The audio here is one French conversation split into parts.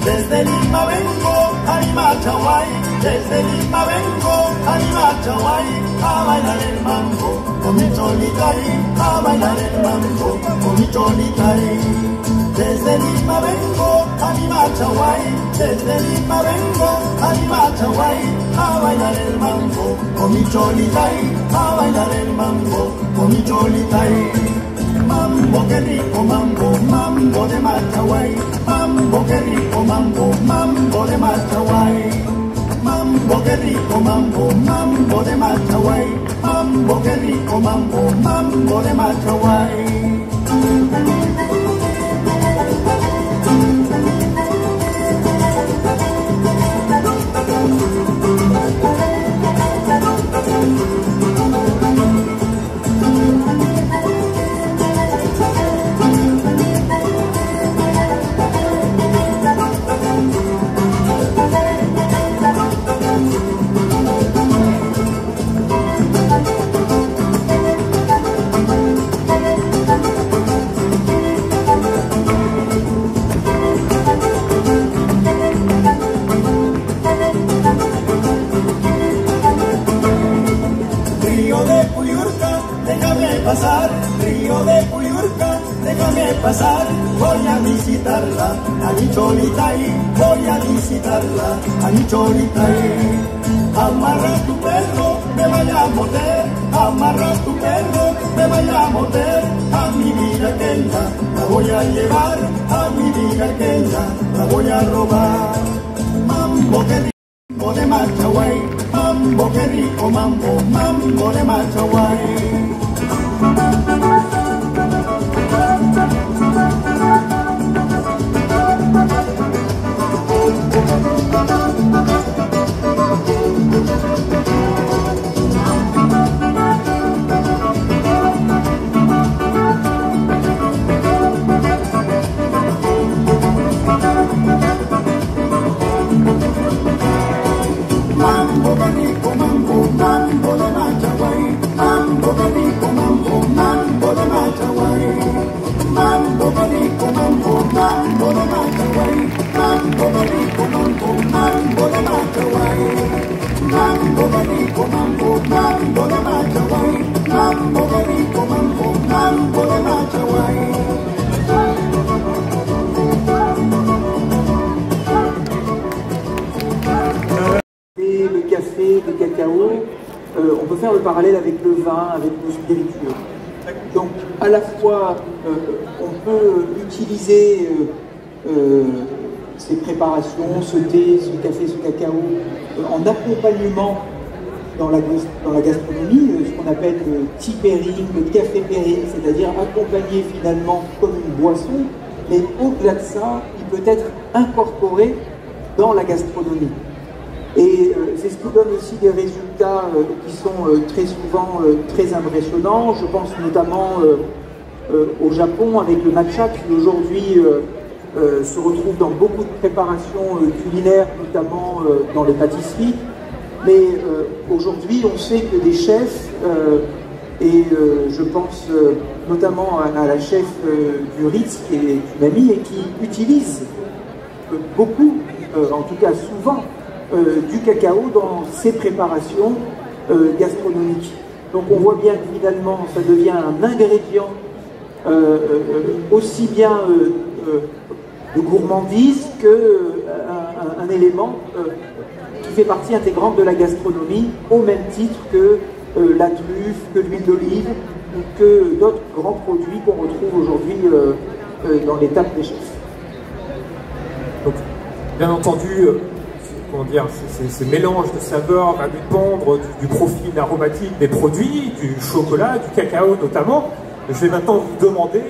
Desde Lima vengo a Limachahuay, desde Lima vengo a Limachahuay, a bailar el mambo con mi cholita y a bailar el mambo con mi cholita y. Desde Lima vengo a Limachahuay, desde Lima vengo a Limachahuay, a bailar el mambo con mi cholita y a bailar el mambo con mi cholita y. Mambo, qué rico mambo, mambo de Machahuay, mambo, qué rico mambo, mambo de Machahuay. Mambo, qué rico mambo, mambo de Machahuay, mambo, qué rico mambo, mambo de Machahuay. Pasar, río de Puyurca, déjame pasar, voy a visitarla, a mi cholita y voy a visitarla, a mi cholita y. Amarra tu perro, me vaya a morder, amarra tu perro, me vaya a morder, a mi vida queña, la voy a llevar, a mi vida queña, la voy a robar. Mambo que rico de Machahuay, mambo que rico mambo, mambo de Machahuay. Mambo de rico mambo, mambo de Machahuay, mambo de rico mambo, mambo de Machahuay. Mambo de rico mambo, mambo de Machahuay, mambo de rico mambo, mambo de Machahuay. Mambo de rico mambo, mambo de Machahuay, mambo de rico mambo, mambo de Machahuay. Le café, le cacao, on peut faire le parallèle avec le vin, avec nos spiritueux. Donc à la fois on peut utiliser ces préparations, ce thé, ce café, ce cacao en accompagnement dans la gastronomie, ce qu'on appelle le tea pairing, le café pairing, c'est-à-dire accompagner finalement comme une boisson, mais au-delà de ça, il peut être incorporé dans la gastronomie. Et c'est ce qui donne aussi des résultats qui sont très souvent très impressionnants. Je pense notamment au Japon avec le matcha qui aujourd'hui se retrouve dans beaucoup de préparations culinaires, notamment dans les pâtisseries. Mais aujourd'hui, on sait que des chefs, et je pense notamment à la chef du Ritz, qui est une amie, et qui utilise beaucoup, en tout cas souvent, du cacao dans ses préparations gastronomiques. Donc on voit bien que finalement ça devient un ingrédient aussi bien de gourmandise qu'un élément qui fait partie intégrante de la gastronomie, au même titre que la truffe, que l'huile d'olive, ou que d'autres grands produits qu'on retrouve aujourd'hui dans les tables des chefs. Donc, bien entendu, comment dire, ces mélanges de saveurs va dépendre du profil aromatique des produits, du chocolat, du cacao notamment. Je vais maintenant vous demander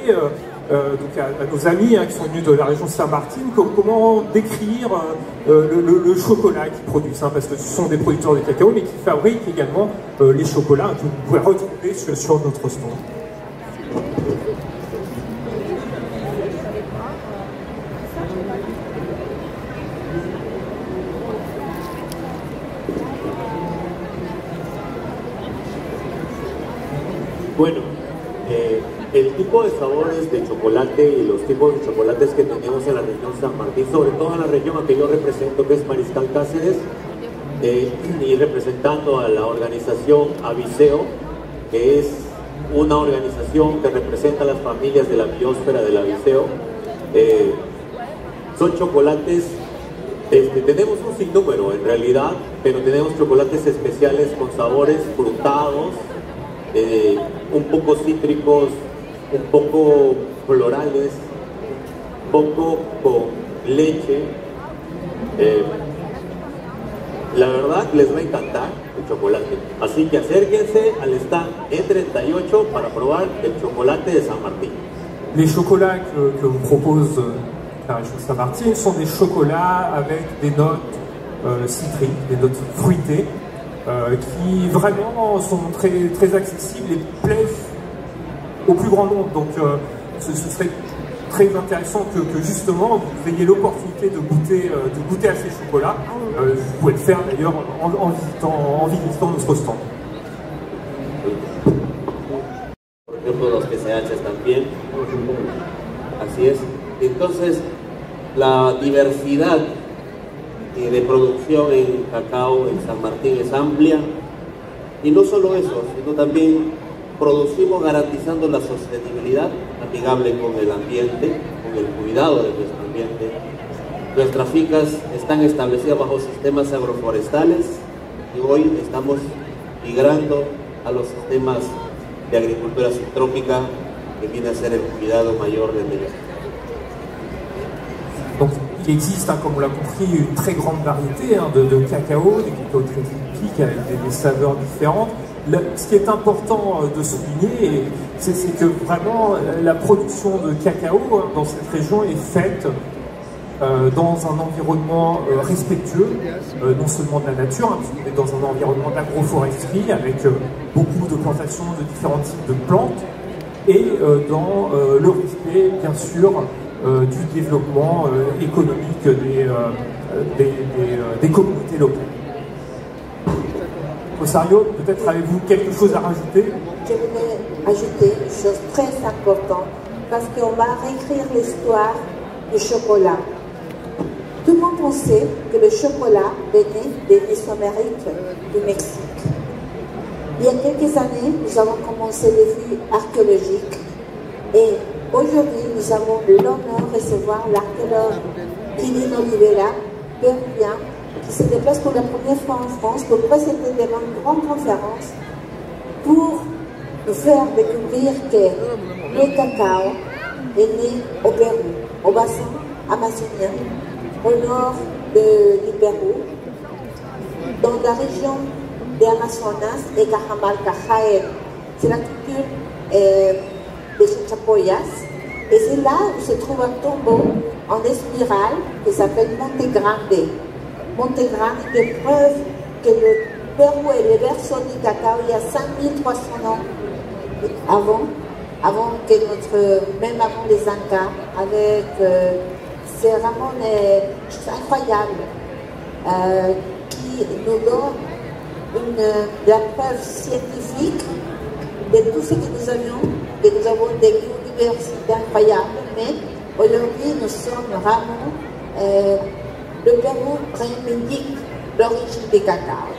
donc à nos amis qui sont venus de la région de Saint-Martin comment décrire le chocolat qu'ils produisent, parce que ce sont des producteurs de cacao mais qui fabriquent également les chocolats que vous pouvez retrouver sur notre stand. Bueno, el tipo de sabores de chocolate y los tipos de chocolates que tenemos en la región San Martín, sobre todo en la región a que yo represento, que es Mariscal Cáceres, y representando a la organización Aviseo, que es una organización que representa a las familias de la biosfera del Aviseo. Son chocolates, tenemos un sinnúmero en realidad, pero tenemos chocolates especiales con sabores frutados, un poco cítricos, un poco florales, un poco con leche. La verdad les va a encantar el chocolate, así que acérquense al stand E38 para probar el chocolate de San Martín. Les chocolats que vous propose la région de Saint-Martin sont des chocolats avec des notes citriques, des notes fruitées, qui vraiment sont très, très accessibles et plaisent au plus grand nombre. Donc ce serait très intéressant que justement vous ayez l'opportunité de goûter à ces chocolats. Vous pouvez le faire d'ailleurs en visitant notre stand. Por ejemplo, los PCHs también. Así es. Entonces, la diversidad de producción en cacao en San Martín es amplia, y no solo eso, sino también producimos garantizando la sostenibilidad amigable con el ambiente, con el cuidado de nuestro ambiente. Nuestras fincas están establecidas bajo sistemas agroforestales y hoy estamos migrando a los sistemas de agricultura subtrópica, que viene a ser el cuidado mayor del medio. Donc, il existe, comme on l'a compris, une très grande variété de cacao, des cacao très typiques avec des saveurs différentes. Ce qui est important de souligner, c'est que vraiment la production de cacao dans cette région est faite dans un environnement respectueux, non seulement de la nature, mais dans un environnement d'agroforesterie avec beaucoup de plantations de différents types de plantes, et dans le respect, bien sûr, du développement économique des communautés locales. Rosario, peut-être avez-vous quelque chose à rajouter? Je voulais ajouter une chose très importante, parce qu'on va réécrire l'histoire du chocolat. Tout le monde pensait que le chocolat venait des Mésoamériques, du Mexique. Il y a quelques années, nous avons commencé les vues archéologiques, et aujourd'hui, nous avons l'honneur de recevoir l'archéologue Quirino Rivera, péruvien, qui se déplace pour la première fois en France pour présenter devant une grande conférence pour nous faire découvrir que le cacao est né au Pérou, au bassin amazonien, au nord du Pérou, dans la région de Amazonas et Cajamarca, Jaén. C'est la culture des Chachapoyas, et c'est là où se trouve un tombeau en espiral qui s'appelle Monte Grande. Monte Grande est preuve que le Pérou est le berceau du cacao il y a 5300 ans avant que même avant les Incas, avec c'est vraiment incroyable, qui nous donne la preuve scientifique de tout ce que nous avons des universités incroyables, mais aujourd'hui nous sommes vraiment le Pérou revendique l'origine du cacao.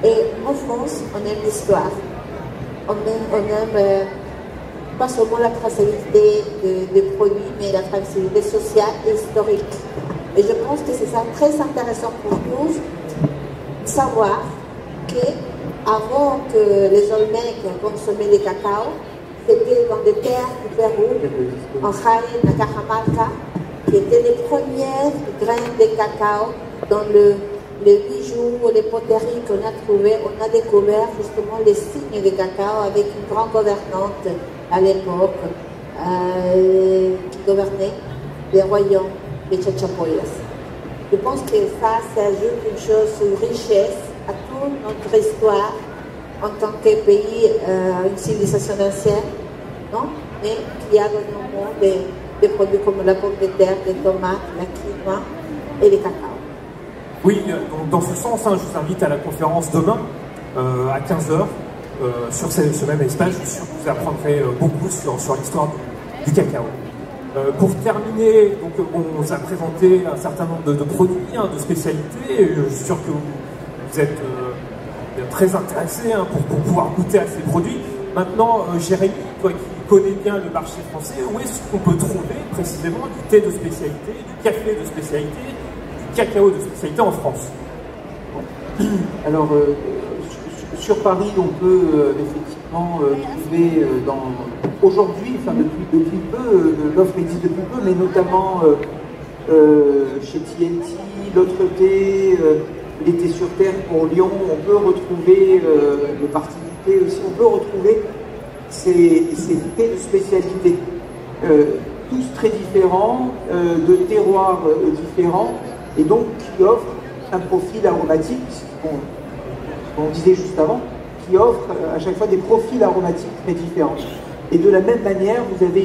Et en France, on aime l'histoire. On aime pas seulement la traçabilité des produits, mais la traçabilité sociale et historique. Et je pense que c'est ça très intéressant pour nous, savoir que Avant que les Olmecs consommaient le cacao, c'était dans des terres du Pérou, en Jaén, à Cajamarca, qui étaient les premières graines de cacao dans les bijoux, les poteries qu'on a trouvées. On a découvert justement les signes de cacao avec une grande gouvernante à l'époque qui gouvernait les royaumes des Chachapoyas. Je pense que ça ajoute une chose, une richesse à toute notre histoire en tant que pays, une civilisation ancienne, non? Mais qui a donné au monde des produits comme la pomme de terre, les tomates, la quinoa et le cacao. Oui, donc dans ce sens, je vous invite à la conférence demain à 15h sur ce même espace. Je suis sûr que vous apprendrez beaucoup sur l'histoire du cacao. Pour terminer, donc, on vous a présenté un certain nombre de produits, de spécialités. Je suis sûr que vous êtes très intéressés pour pouvoir goûter à ces produits. Maintenant, Jérémy, toi qui connais bien le marché français, où est-ce qu'on peut trouver précisément du thé de spécialité, du café de spécialité, du cacao de spécialité en France? Alors, sur Paris, on peut effectivement trouver aujourd'hui, enfin depuis peu, l'offre existe depuis peu, mais notamment chez TNT, l'autre thé, les thés sur terre pour Lyon, on peut retrouver le parti du thé aussi, on peut retrouver ces thés de spécialité, tous très différents, de terroirs différents, et donc qui offrent un profil aromatique, on disait juste avant, qui offre à chaque fois des profils aromatiques très différents. Et de la même manière, vous avez